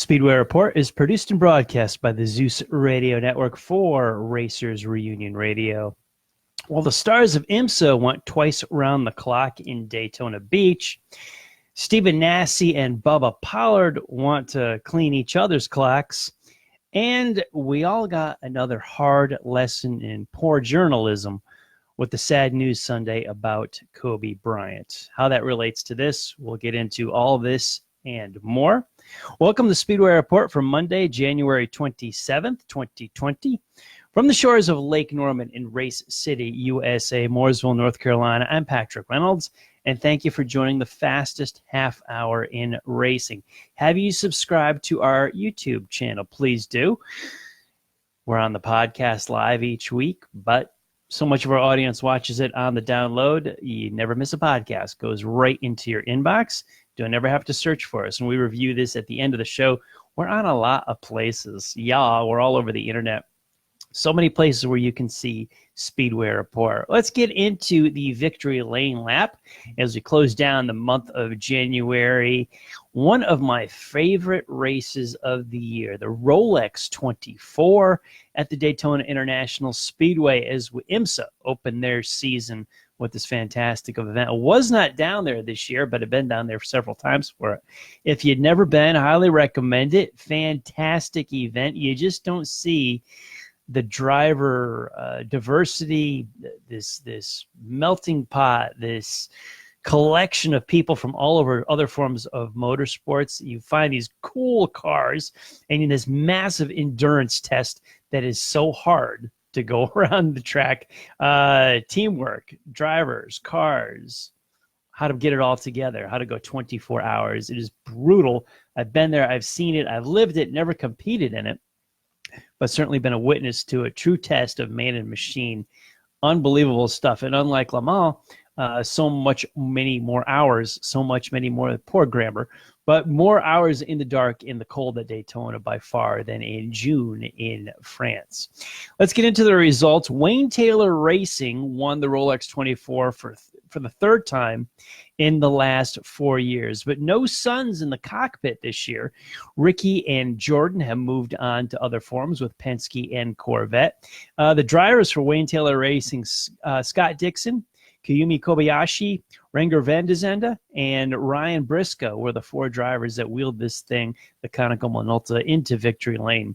Speedway Report is produced and broadcast by the Zeus Radio Network for Racers Reunion Radio. Well, the stars of IMSA went twice around the clock in Daytona Beach. Stephen Nasse and Bubba Pollard want to clean each other's clocks. And we all got another hard lesson in poor journalism with the sad news Sunday about Kobe Bryant. How that relates to this, we'll get into all this and more. Welcome to Speedway Report for Monday, January 27th, 2020. From the shores of Lake Norman in Race City, USA, Mooresville, North Carolina, I'm Patrick Reynolds, and thank you for joining the fastest half hour in racing. Have you subscribed to our YouTube channel? Please do. We're on the podcast live each week, but so much of our audience watches it on the download. You never miss a podcast. Goes right into your inbox. Don't ever have to search for us. And we review this at the end of the show. We're on a lot of places. Yeah, we're all over the internet. So many places where you can see Speedway Report. Let's get into the Victory Lane lap as we close down the month of January. One of my favorite races of the year, the Rolex 24 at the Daytona International Speedway, as IMSA opened their season with this fantastic event. I was not down there this year, but I've been down there several times for it. If you'd never been, I highly recommend it. Fantastic event. You just don't see the driver diversity, this melting pot, this collection of people from all over other forms of motorsports. You find these cool cars and in this massive endurance test that is so hard to go around the track. Teamwork, drivers, cars, how to get it all together, how to go 24 hours. It is brutal. I've been there. I've seen it. I've lived it, never competed in it, but certainly been a witness to a true test of man and machine. Unbelievable stuff. And unlike Le Mans, many more hours, many more, poor grammar, but more hours in the dark, in the cold at Daytona by far than in June in France. Let's get into the results. Wayne Taylor Racing won the Rolex 24 for the third time in the last 4 years, but no sons in the cockpit this year. Ricky and Jordan have moved on to other forms with Penske and Corvette. The drivers for Wayne Taylor Racing, Scott Dixon, Kayumi Kobayashi, Renger van de Zende, and Ryan Briscoe were the four drivers that wheeled this thing, the Konica Minolta, into victory lane.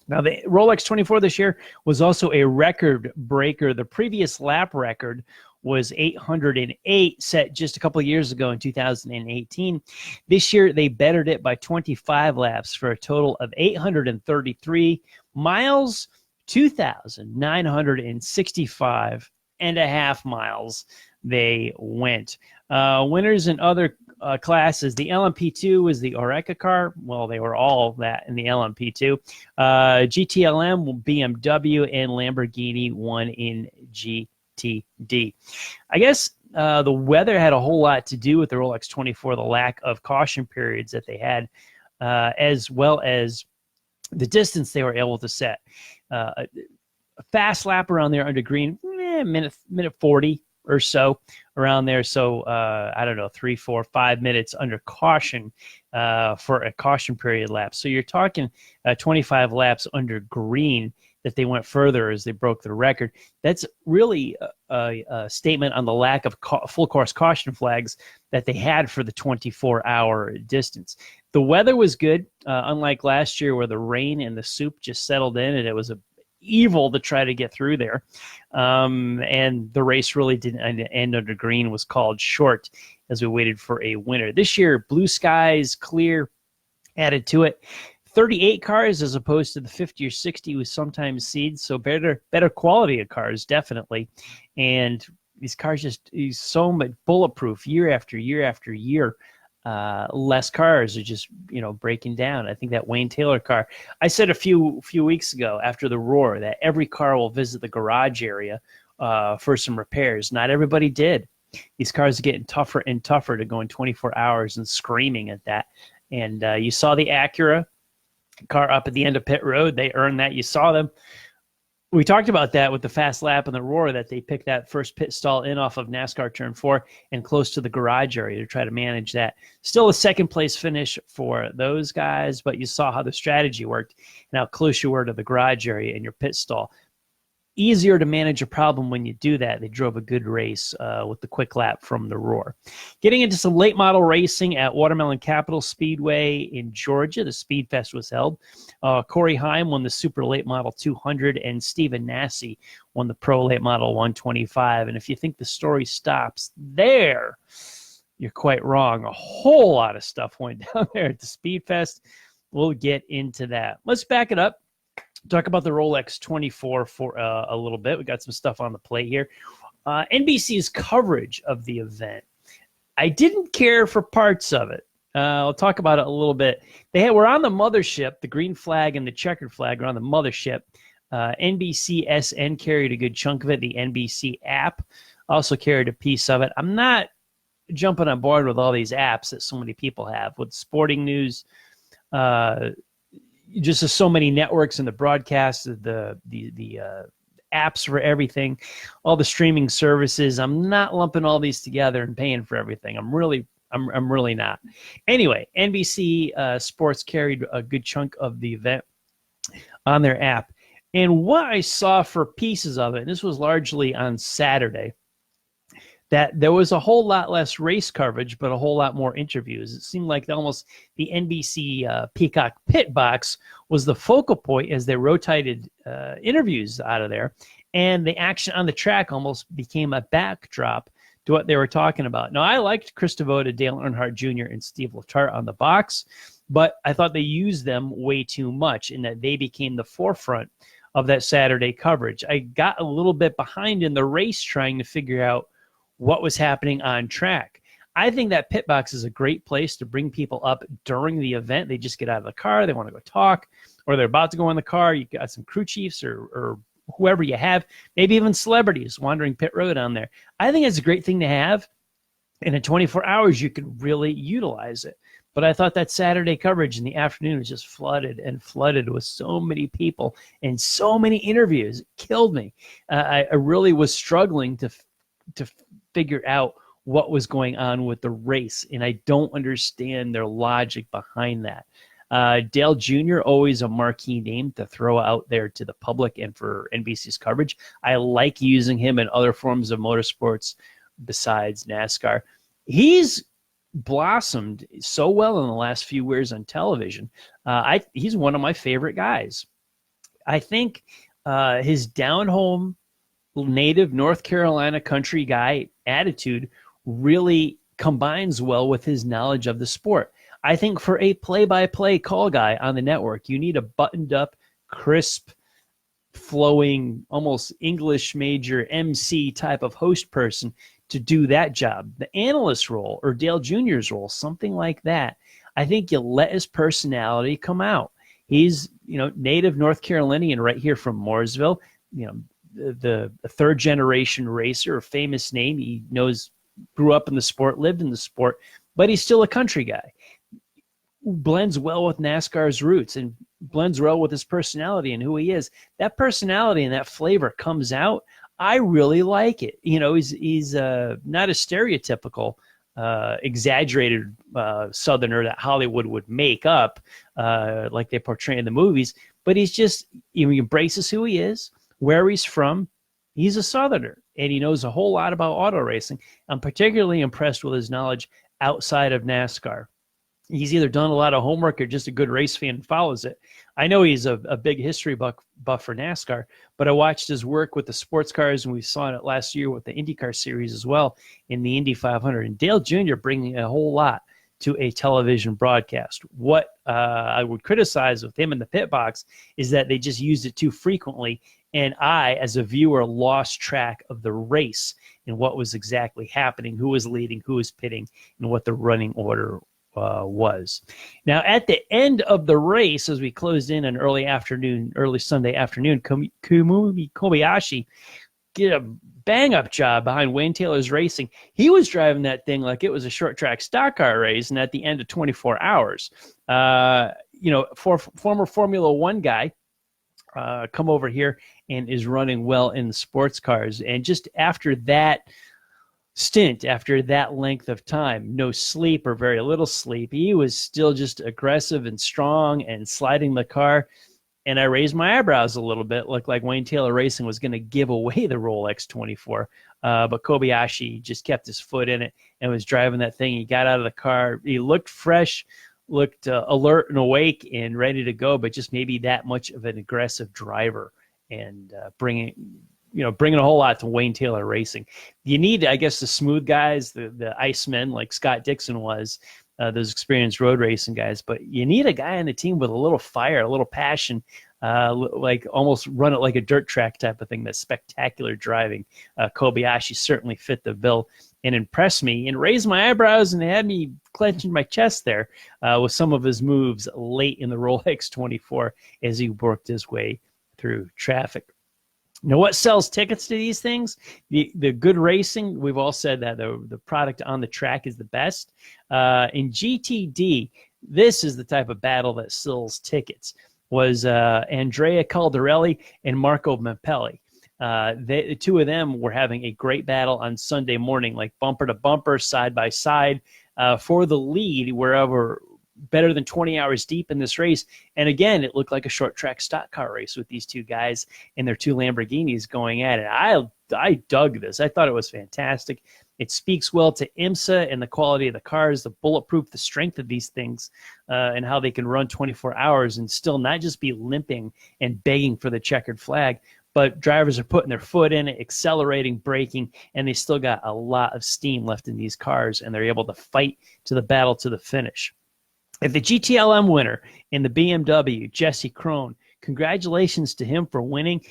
Now, the Rolex 24 this year was also a record breaker. The previous lap record was 808, set just a couple of years ago in 2018. This year, they bettered it by 25 laps for a total of 833 miles, 2,965 and a half miles they went. Winners in other classes, the LMP2 was the Oreca car. Well, they were all that in the LMP2. GTLM, BMW, and Lamborghini won in GTD. I guess the weather had a whole lot to do with the Rolex 24, the lack of caution periods that they had, as well as the distance they were able to set. A fast lap around there under green, minute 40 or so around there. So I don't know, 3, 4, 5 minutes under caution for a caution period lap. So you're talking 25 laps under green that they went further as they broke the record. That's really a statement on the lack of full course caution flags that they had for the 24-hour distance. The weather was good, unlike last year where the rain and the soup just settled in and it was evil to try to get through there. And the race really didn't end under green, was called short as we waited for a winner. This year, blue skies, clear, added to it. 38 cars as opposed to the 50 or 60 we sometimes see, so better quality of cars, definitely. And these cars just so much bulletproof year after year after year. Less cars are just, breaking down. I think that Wayne Taylor car, I said a few weeks ago after the Roar that every car will visit the garage area for some repairs. Not everybody did. These cars are getting tougher and tougher to go in 24 hours and screaming at that. And you saw the Acura car up at the end of pit road. They earned that. You saw them We talked about that with the fast lap and the roar, that they picked that first pit stall in off of NASCAR turn 4 and close to the garage area to try to manage that. Still a second place finish for those guys, but you saw how the strategy worked and how close you were to the garage area and your pit stall. Easier to manage a problem when you do that. They drove a good race with the quick lap from the roar. Getting into some late model racing at Watermelon Capital Speedway in Georgia, the Speed Fest was held. Corey Heim won the Super Late Model 200, and Stephen Nasse won the Pro Late Model 125. And if you think the story stops there, you're quite wrong. A whole lot of stuff went down there at the Speed Fest. We'll get into that. Let's back it up. Talk about the Rolex 24 for a little bit. We got some stuff on the plate here. NBC's coverage of the event. I didn't care for parts of it. I'll talk about it a little bit. We're on the mothership. The green flag and the checkered flag are on the mothership. NBC carried a good chunk of it. The NBC app also carried a piece of it. I'm not jumping on board with all these apps that so many people have with sporting news. Just as so many networks and the broadcasts, the apps for everything, all the streaming services. I'm not lumping all these together and paying for everything. I'm really not. Anyway, NBC Sports carried a good chunk of the event on their app. And what I saw for pieces of it, and this was largely on Saturday, that there was a whole lot less race coverage, but a whole lot more interviews. It seemed like almost the NBC Peacock Pit Box was the focal point as they rotated interviews out of there. And the action on the track almost became a backdrop to what they were talking about. Now, I liked Chris Devoda, Dale Earnhardt Jr., and Steve Letarte on the box, but I thought they used them way too much in that they became the forefront of that Saturday coverage. I got a little bit behind in the race trying to figure out what was happening on track. I think that pit box is a great place to bring people up during the event. They just get out of the car, they want to go talk, or they're about to go in the car. You got some crew chiefs or whoever you have, maybe even celebrities wandering pit road on there. I think it's a great thing to have. And in 24 hours, you can really utilize it. But I thought that Saturday coverage in the afternoon was just flooded with so many people and so many interviews. It killed me. I really was struggling to figure out what was going on with the race, and I don't understand their logic behind that. Dale Jr., always a marquee name to throw out there to the public and for NBC's coverage. I like using him in other forms of motorsports besides NASCAR. He's blossomed so well in the last few years on television. He's one of my favorite guys. I think his down-home native North Carolina country guy attitude really combines well with his knowledge of the sport. I think for a play-by-play call guy on the network, you need a buttoned-up, crisp, flowing, almost English major MC type of host person to do that job. The analyst role or Dale Jr.'s role, something like that. I think you let his personality come out. He's, native North Carolinian right here from Mooresville, the third generation racer, a famous name. He grew up in the sport, lived in the sport, but he's still a country guy. Blends well with NASCAR's roots and blends well with his personality and who he is. That personality and that flavor comes out. I really like it. He's not a stereotypical, exaggerated Southerner that Hollywood would make up like they portray in the movies, but he's just, he embraces who he is, where he's from. He's a Southerner, and he knows a whole lot about auto racing. I'm particularly impressed with his knowledge outside of NASCAR. He's either done a lot of homework or just a good race fan and follows it. I know he's a big history buff for NASCAR, but I watched his work with the sports cars, and we saw it last year with the IndyCar series as well in the Indy 500. And Dale Jr. bringing a whole lot to a television broadcast. What I would criticize with him in the pit box is that they just used it too frequently, and I, as a viewer, lost track of the race and what was exactly happening, who was leading, who was pitting, and what the running order was. Now, at the end of the race, as we closed in an early Sunday afternoon, Kobayashi did a bang-up job behind Wayne Taylor's racing. He was driving that thing like it was a short-track stock car race, and at the end of 24 hours, former Formula One guy come over here and is running well in the sports cars. And just after that stint, after that length of time, no sleep or very little sleep, he was still just aggressive and strong and sliding the car. And I raised my eyebrows a little bit. Looked like Wayne Taylor Racing was going to give away the Rolex 24. But Kobayashi just kept his foot in it and was driving that thing. He got out of the car. He looked fresh, looked alert and awake and ready to go, but just maybe that much of an aggressive driver and bringing a whole lot to Wayne Taylor Racing. You need, I guess, the smooth guys, the icemen like Scott Dixon was, those experienced road racing guys, but you need a guy on the team with a little fire, a little passion, like almost run it like a dirt track type of thing. That's spectacular driving. Kobayashi certainly fit the bill and impressed me and raised my eyebrows and had me clenching my chest there with some of his moves late in the Rolex 24 as he worked his way through traffic. Now, what sells tickets to these things? The good racing, we've all said that the product on the track is the best. In GTD, this is the type of battle that sells tickets, was Andrea Caldarelli and Marco Mampelli. The two of them were having a great battle on Sunday morning, like bumper to bumper, side by side, for the lead, wherever better than 20 hours deep in this race. And again, it looked like a short track stock car race with these two guys and their two Lamborghinis going at it. I dug this. I thought it was fantastic. It speaks well to IMSA and the quality of the cars, the bulletproof, the strength of these things, and how they can run 24 hours and still not just be limping and begging for the checkered flag, but drivers are putting their foot in it, accelerating, braking, and they still got a lot of steam left in these cars, and they're able to fight to the battle to the finish. If the GTLM winner in the BMW, Jesse Krohn, congratulations to him for winning.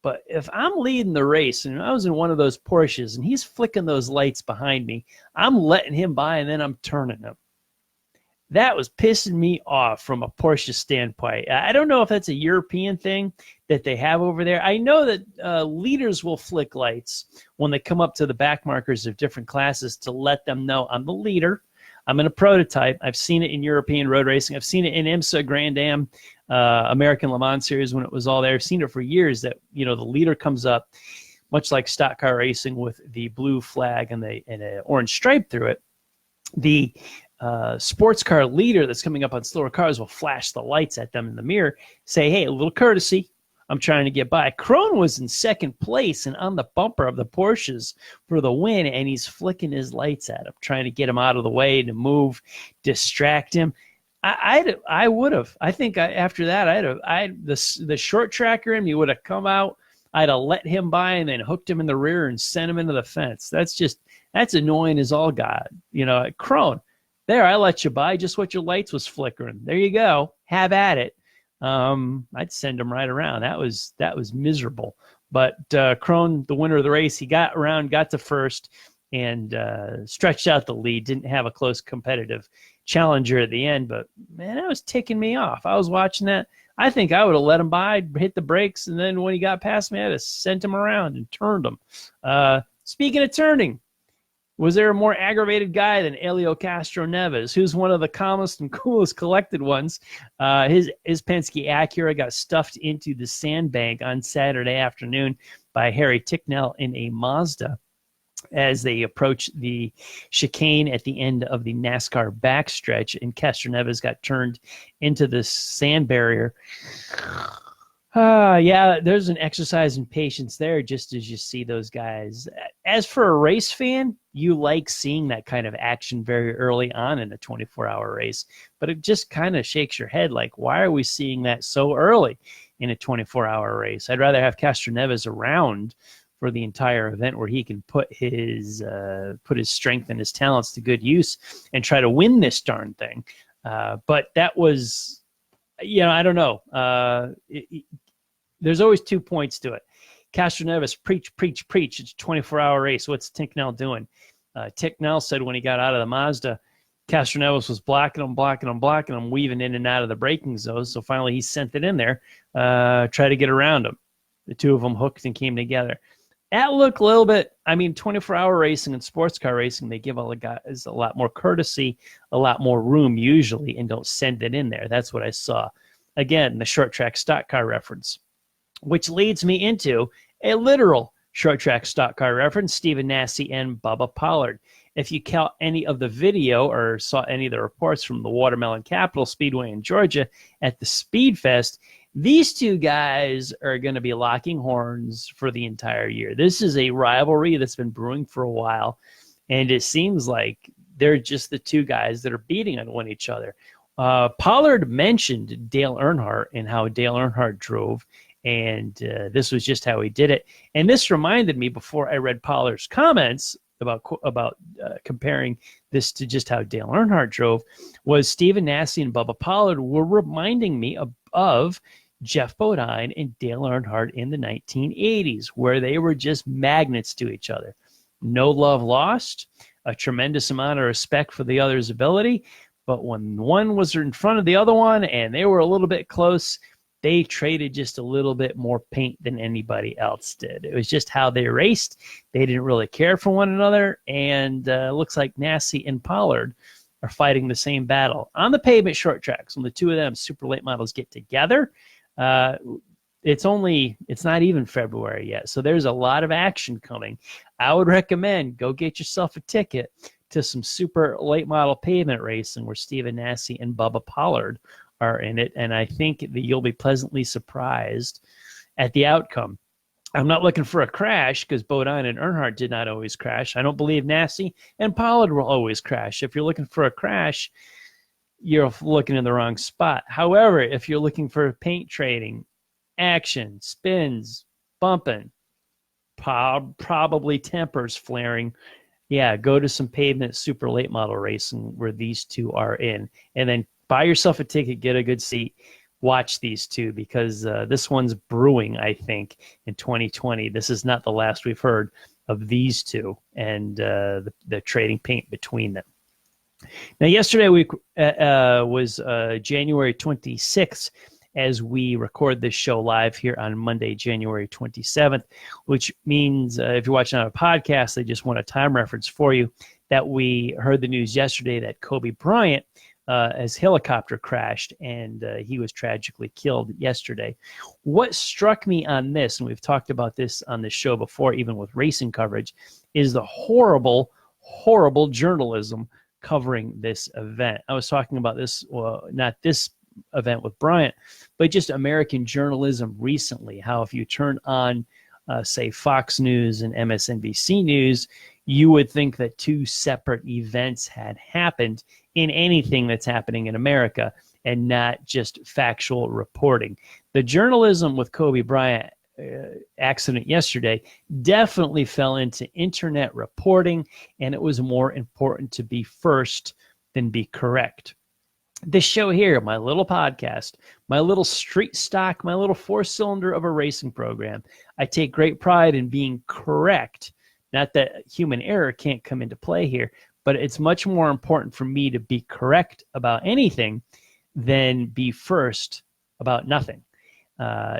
But if I'm leading the race and I was in one of those Porsches and he's flicking those lights behind me, I'm letting him by and then I'm turning him. That was pissing me off from a Porsche standpoint. I don't know if that's a European thing that they have over there. I know that leaders will flick lights when they come up to the back markers of different classes to let them know I'm the leader. I'm in a prototype. I've seen it in European road racing. I've seen it in IMSA, Grand Am, American Le Mans Series when it was all there. I've seen it for years that, the leader comes up, much like stock car racing with the blue flag and an orange stripe through it. The sports car leader that's coming up on slower cars will flash the lights at them in the mirror, say, hey, a little courtesy. I'm trying to get by. Krohn was in second place and on the bumper of the Porsches for the win, and he's flicking his lights at him, trying to get him out of the way to move, distract him. I would have. I think after that, the short tracker him, he would have come out. I'd have let him by and then hooked him in the rear and sent him into the fence. That's annoying as all God. Krohn, there, I let you by. Just what your lights was flickering. There you go. Have at it. I'd send him right around. That was miserable. But Krohn, the winner of the race, he got around, got to first, and stretched out the lead. Didn't have a close competitive challenger at the end, but man, that was ticking me off. I was watching that. I think I would have let him by, hit the brakes, and then when he got past me, I'd have sent him around and turned him. Speaking of turning, was there a more aggravated guy than Helio Castroneves, who's one of the calmest and coolest collected ones? His Penske Acura got stuffed into the sandbank on Saturday afternoon by Harry Ticknell in a Mazda as they approached the chicane at the end of the NASCAR backstretch, and Castroneves got turned into the sand barrier. Yeah, there's an exercise in patience there, just as you see those guys. As for a race fan, you like seeing that kind of action very early on in a 24-hour race, but it just kind of shakes your head like, why are we seeing that so early in a 24-hour race? I'd rather have Castroneves around for the entire event where he can put his strength and his talents to good use and try to win this darn thing. But that was, I don't know. There's always 2 points to it. Castroneves, preach. It's a 24-hour race. What's Ticknell doing? Ticknell said when he got out of the Mazda, Castroneves was blocking him, weaving in and out of the braking zones. So finally he sent it in there, try to get around him. The two of them hooked and came together. That looked a little bit, 24-hour racing and sports car racing, they give all the guys a lot more courtesy, a lot more room usually, and don't send it in there. That's what I saw. Again, the short track stock car reference. which leads me into a literal short track stock car reference, Stephen Nasse and Bubba Pollard. If you count any of the video or saw any of the reports from the Watermelon Capital Speedway in Georgia at the Speed Fest, these two guys are going to be locking horns for the entire year. This is a rivalry that's been brewing for a while, and it seems like they're just the two guys that are beating on one each other. Pollard mentioned Dale Earnhardt and how Dale Earnhardt drove, and this was just how he did it. And this reminded me, before I read Pollard's comments about comparing this to just how Dale Earnhardt drove, was Stephen Nasse and Bubba Pollard were reminding me of Jeff Bodine and Dale Earnhardt in the 1980s, where they were just magnets to each other. No love lost, a tremendous amount of respect for the other's ability, but when one was in front of the other one and they were a little bit close, they traded just a little bit more paint than anybody else did. It was just how they raced. They didn't really care for one another, and looks like Nasse and Pollard are fighting the same battle on the pavement short tracks. When the two of them super late models get together, it's not even February yet, so there's a lot of action coming. I would recommend go get yourself a ticket to some super late model pavement racing where Stephen Nasse and Bubba Pollard are in it, and I think that you'll be pleasantly surprised at the outcome. I'm not looking for a crash, because Bodine and Earnhardt did not always crash. I don't believe Nasse and Pollard will always crash. If you're looking for a crash, you're looking in the wrong spot. However, if you're looking for paint trading, action, spins, bumping, probably tempers flaring, yeah, go to some pavement super late model racing where these two are in, and then buy yourself a ticket, get a good seat, watch these two, because this one's brewing, I think, in 2020. This is not the last we've heard of these two and the trading paint between them. Now, yesterday was January 26th, as we record this show live here on Monday, January 27th, which means if you're watching on a podcast, I just want a time reference for you that we heard the news yesterday that Kobe Bryant, his helicopter crashed, and he was tragically killed yesterday. What struck me on this, and we've talked about this on the show before, even with racing coverage, is the horrible, horrible journalism covering this event. I was talking about this, not this event with Bryant, but just American journalism recently, how if you turn on, say, Fox News and MSNBC News, you would think that two separate events had happened in anything that's happening in America, and not just factual reporting. The journalism with Kobe Bryant accident yesterday definitely fell into internet reporting, and it was more important to be first than be correct. This show here, my little podcast, my little street stock, my little four-cylinder of a racing program, I take great pride in being correct. Not that human error can't come into play here, but it's much more important for me to be correct about anything than be first about nothing.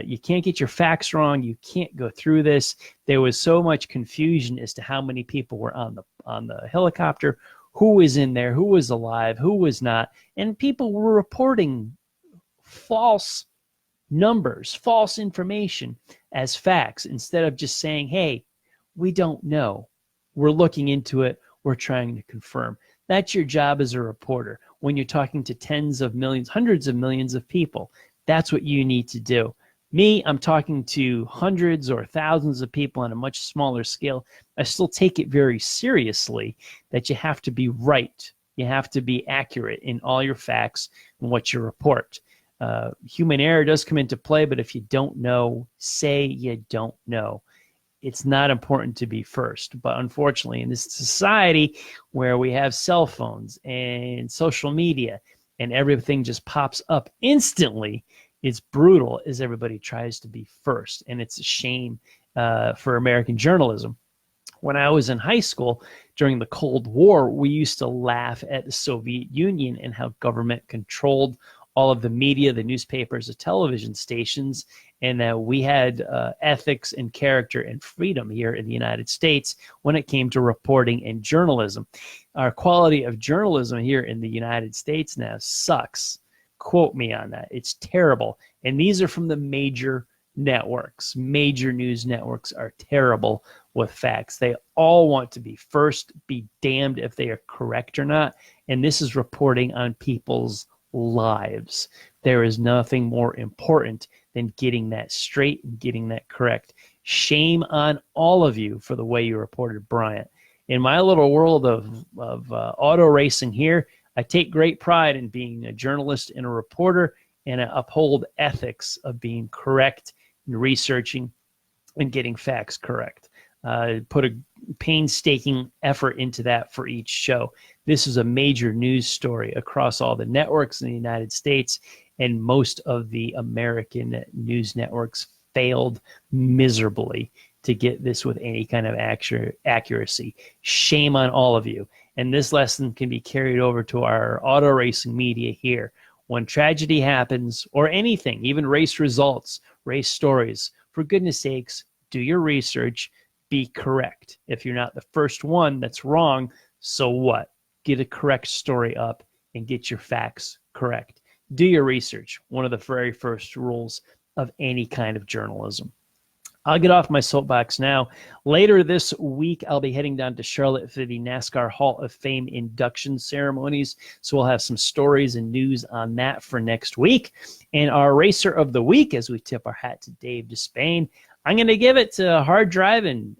You can't get your facts wrong. You can't go through this. There was so much confusion as to how many people were on the helicopter, who was in there, who was alive, who was not, and people were reporting false numbers, false information as facts, instead of just saying, hey, we don't know. We're looking into it. We're trying to confirm. That's your job as a reporter. When you're talking to tens of millions, hundreds of millions of people, that's what you need to do. Me, I'm talking to hundreds or thousands of people on a much smaller scale. I still take it very seriously that you have to be right. You have to be accurate in all your facts and what you report. Human error does come into play, but if you don't know, say you don't know. It's not important to be first. But unfortunately, in this society where we have cell phones and social media and everything just pops up instantly, it's brutal as everybody tries to be first. And it's a shame for American journalism. When I was in high school during the Cold War, we used to laugh at the Soviet Union and how government controlled all of the media, the newspapers, the television stations, and that we had ethics and character and freedom here in the United States when it came to reporting and journalism. Our quality of journalism here in the United States now sucks. Quote me on that. It's terrible. And these are from the major networks, major news networks, are terrible with facts. They all want to be first, be damned if they are correct or not. And this is reporting on people's lives. There is nothing more important than getting that straight and getting that correct. Shame on all of you for the way you reported Bryant. In my little world of auto racing here, I take great pride in being a journalist and a reporter, and I uphold ethics of being correct and researching and getting facts correct. Put a painstaking effort into that for each show. This is a major news story across all the networks in the United States, and most of the American news networks failed miserably to get this with any kind of accuracy. Shame on all of you. And this lesson can be carried over to our auto racing media here. When tragedy happens, or anything, even race results, race stories, for goodness sakes, do your research, be correct. If you're not the first one that's wrong, so what? Get a correct story up and get your facts correct. Do your research. One of the very first rules of any kind of journalism. I'll get off my soapbox now. Later this week, I'll be heading down to Charlotte for the NASCAR Hall of Fame induction ceremonies. So we'll have some stories and news on that for next week. And our racer of the week, as we tip our hat to Dave Despain, I'm going to give it to hard driving,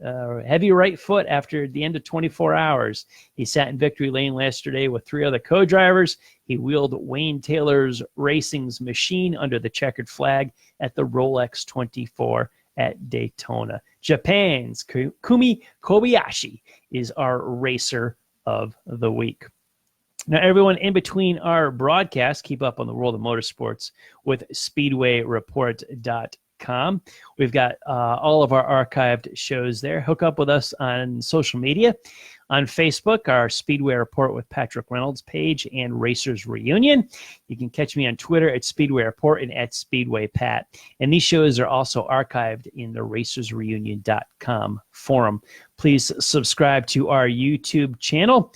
heavy right foot after the end of 24 hours. He sat in victory lane yesterday with 3 other co-drivers. He wheeled Wayne Taylor's Racing's machine under the checkered flag at the Rolex 24 at Daytona. Japan's Kumi Kobayashi is our racer of the week. Now, everyone, in between our broadcasts, keep up on the world of motorsports with SpeedwayReport.com. We've got all of our archived shows there. Hook up with us on social media. On Facebook, our Speedway Report with Patrick Reynolds page and Racers Reunion. You can catch me on Twitter at Speedway Report and at Speedway Pat. And these shows are also archived in the RacersReunion.com forum. Please subscribe to our YouTube channel.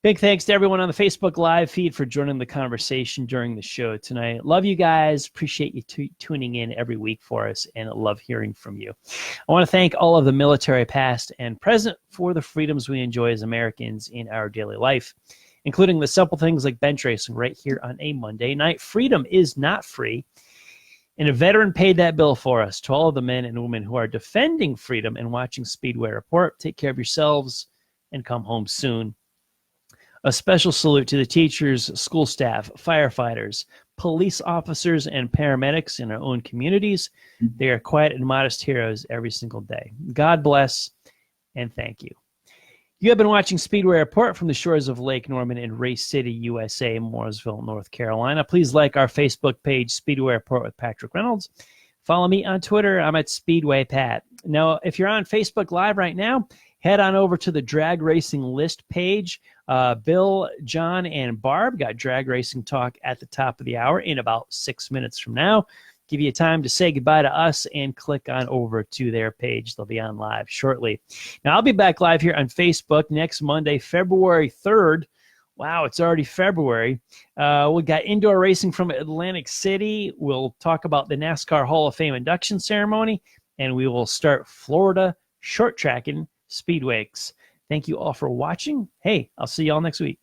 Big thanks to everyone on the Facebook Live feed for joining the conversation during the show tonight. Love you guys. Appreciate you tuning in every week for us, and love hearing from you. I want to thank all of the military past and present for the freedoms we enjoy as Americans in our daily life, including the simple things like bench racing right here on a Monday night. Freedom is not free, and a veteran paid that bill for us. To all of the men and women who are defending freedom and watching Speedway Report, take care of yourselves and come home soon. A special salute to the teachers, school staff, firefighters, police officers, and paramedics in our own communities. They are quiet and modest heroes every single day. God bless, and thank you. You have been watching Speedway Report from the shores of Lake Norman in Race City, USA, Mooresville, North Carolina. Please like our Facebook page, Speedway Report with Patrick Reynolds. Follow me on Twitter. I'm at Speedway Pat. Now, if you're on Facebook Live right now, head on over to the Drag Racing List page. Bill, John, and Barb got drag racing talk at the top of the hour in about 6 minutes from now. Give you time to say goodbye to us and click on over to their page. They'll be on live shortly. Now, I'll be back live here on Facebook next Monday, February 3rd. Wow, it's already February. We got indoor racing from Atlantic City. We'll talk about the NASCAR Hall of Fame induction ceremony, and we will start Florida short tracking Speedways. Thank you all for watching. Hey, I'll see you all next week.